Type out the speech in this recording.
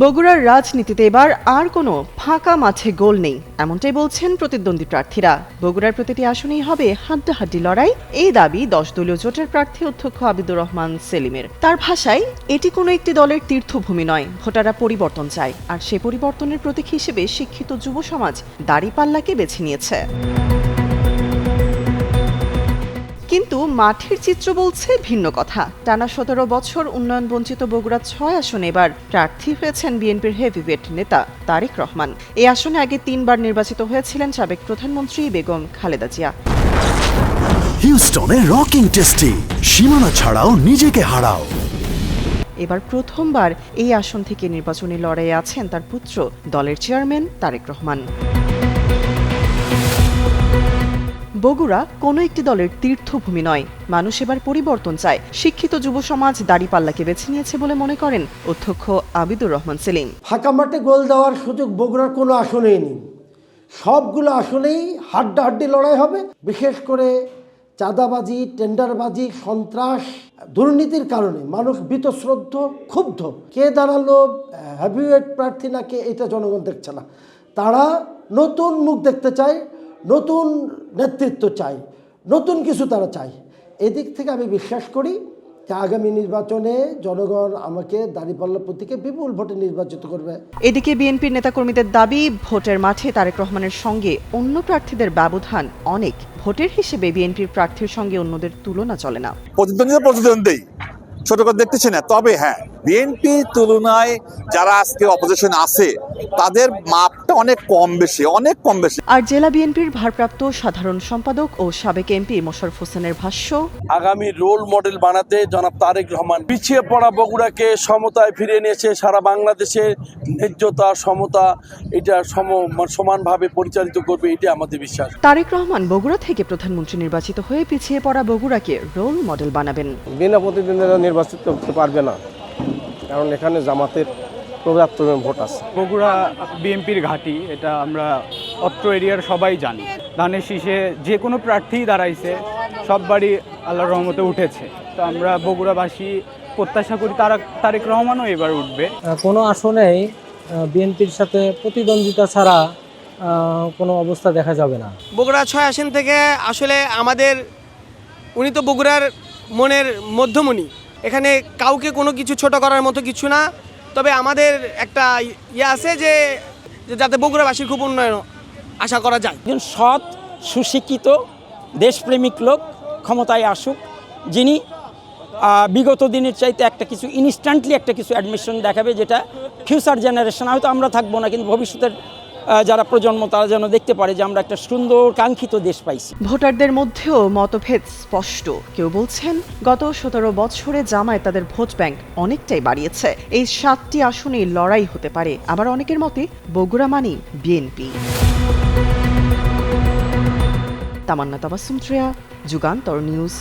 বগুড়ার রাজনীতিতে এবার আর কোনো ফাঁকা মাঠে গোল নেই, এমনটাই বলছেন প্রতিদ্বন্দ্বী প্রার্থীরা। বগুড়ার প্রতিটি আসনেই হবে হাড্ডাহাড্ডি লড়াই, এই দাবি 10 দলীয় জোটের প্রার্থী অধ্যক্ষ আবিদুর রহমান সেলিমের। তার ভাষায়, এটি কোনো একটি দলের তীর্থভূমি নয়, ভোটাররা পরিবর্তন চায়, আর সে পরিবর্তনের প্রতীক হিসেবে শিক্ষিত যুব সমাজ দাঁড়িপাল্লাকে বেছে নিয়েছে। কিন্তু মাঠের চিত্র বলছে ভিন্ন কথা। টানা 17 বছর উন্নয়ন বঞ্চিত বগুড়া 6 আসনে এবার প্রার্থী হয়েছেন বিএনপির হেভিওয়েট নেতা তারেক রহমান। এই আসনে আগে 3 বার নির্বাচিত হয়েছিলেন সাবেক প্রধানমন্ত্রী বেগম খালেদা জিয়া। হিউস্টনে রকিং টেস্টি, সীমানা ছাড়াও নিজেকে হারাও। এবার প্রথমবার এই আসন থেকে নির্বাচনী লড়াইয়ে আছেন তার পুত্র, দলের চেয়ারম্যান তারেক রহমান। বগুড়া কোনো একটি দলের তীর্থভূমি নয়, মানুষ এবার পরিবর্তন চায়, শিক্ষিত যুব সমাজ দাঁড়িপাল্লাকে বেছে নিয়েছে বলে মনে করেন অধ্যক্ষ আবিদুর রহমান সেলিম। ফাঁকা মাঠে গোল দেওয়ার সুযোগ বগুড়ার কোনো আসনেই নেই, সবগুলো আসনেই হাড্ডাহাড্ডি লড়াই হবে। বিশেষ করে চাঁদাবাজি, টেন্ডারবাজি, সন্ত্রাস, দুর্নীতির কারণে মানুষ বীতশ্রদ্ধ, ক্ষুব্ধ। কে দাঁড়ালো হেভিওয়েট প্রার্থী না কে, এটা জনগণ দেখছে না। তারা নতুন মুখ দেখতে চায়, নতুন নেতৃত্ব চাই, নতুন কিছু তারা চায়। এদিক থেকে আমি বিশ্বাস করি যে আগামী নির্বাচনে জনগণ আমাকে দাঁড়িপাল্লা প্রতীকে বিপুল ভোটে নির্বাচিত করবে। এদিকে বিএনপির নেতাকর্মীদের দাবি, ভোটের মাঠে তারেক রহমানের সঙ্গে অন্য প্রার্থীদের ব্যবধান অনেক। ভোটের হিসেবে বিএনপির প্রার্থীর সঙ্গে অন্যদের তুলনা চলে না। প্রতিদ্বন্দ্বী ছোট করে দেখতেছি না, তবে হ্যাঁ, বিএনপি তুলনায় যারা আজকে অপোজিশন আছে তাদের মাপটা অনেক কম বেশি। আর জেলা বিএনপির ভারপ্রাপ্ত সাধারণ সম্পাদক ও সাবেক এমপি মোশাররফ হোসেনের ভাষ্য, আগামী রোল মডেল বানাতে জনাব তারেক রহমান পিছিয়ে পড়া বগুড়াকে সমতায় ফিরিয়ে নিয়েছে। সারা বাংলাদেশে ন্যায্যতা, সমতা এটা সমানভাবে পরিচালিত করবে, এটা আমাদের বিশ্বাস। তারেক রহমান বগুড়া থেকে প্রধানমন্ত্রী নির্বাচিত হয়ে পিছিয়ে পড়া বগুড়াকে রোল মডেল বানাবেন। বিনা প্রতিদ্বন্দ্বিতা নির্বাচিত করতে পারবে না, কারণ এখানে জামাতের পর্যাপ্ত ভোট আছে। বগুড়া বিএনপির ঘাঁটি, এটা আমরা অত্র এরিয়ার সবাই জানি। ধানের শীষে যে কোনো প্রার্থী দাঁড়াইছে, সব বাড়ি আল্লাহর রহমতে উঠেছে। তো আমরা বগুড়াবাসী প্রত্যাশা করি তারেক রহমানও এবার উঠবে। কোনো আসনেই বিএনপির সাথে প্রতিদ্বন্দ্বিতা ছাড়া কোনো অবস্থা দেখা যাবে না। বগুড়া 6 আসন থেকে আসলে উনি তো বগুড়ার মনের মধ্যমণি, এখানে কাউকে কোনো কিছু ছোট করার মতো কিছু না। তবে আমাদের একটা আছে যে যাতে বগুড়াবাসীর খুব উন্নয়ন আশা করা যায়। একজন সৎ, সুশিক্ষিত, দেশপ্রেমিক লোক ক্ষমতায় আসুক, যিনি বিগত দিনের চাইতে ইনস্ট্যান্টলি একটা কিছু অ্যাডমিশন দেখাবে, যেটা ফিউচার জেনারেশন, হয়তো আমরা থাকবো না, কিন্তু ভবিষ্যতের যারা প্রজন্ম তারা যেন দেখতে পারে যে আমরা একটা সুন্দর কাঙ্ক্ষিত দেশ পাইছি। ভোটারদের মধ্যেও মতভেদ স্পষ্ট। কেউ বলছেন গত 17 বছরে জামায়াত তাদের ভোট ব্যাংক অনেকটাই বাড়িয়েছে, এই 7টি আসনেই লড়াই হতে পারে। আবার অনেকের মতে বগুড়া মানেই বিএনপি। তামান্না তাবাসসুম, যুগান্তর নিউজ।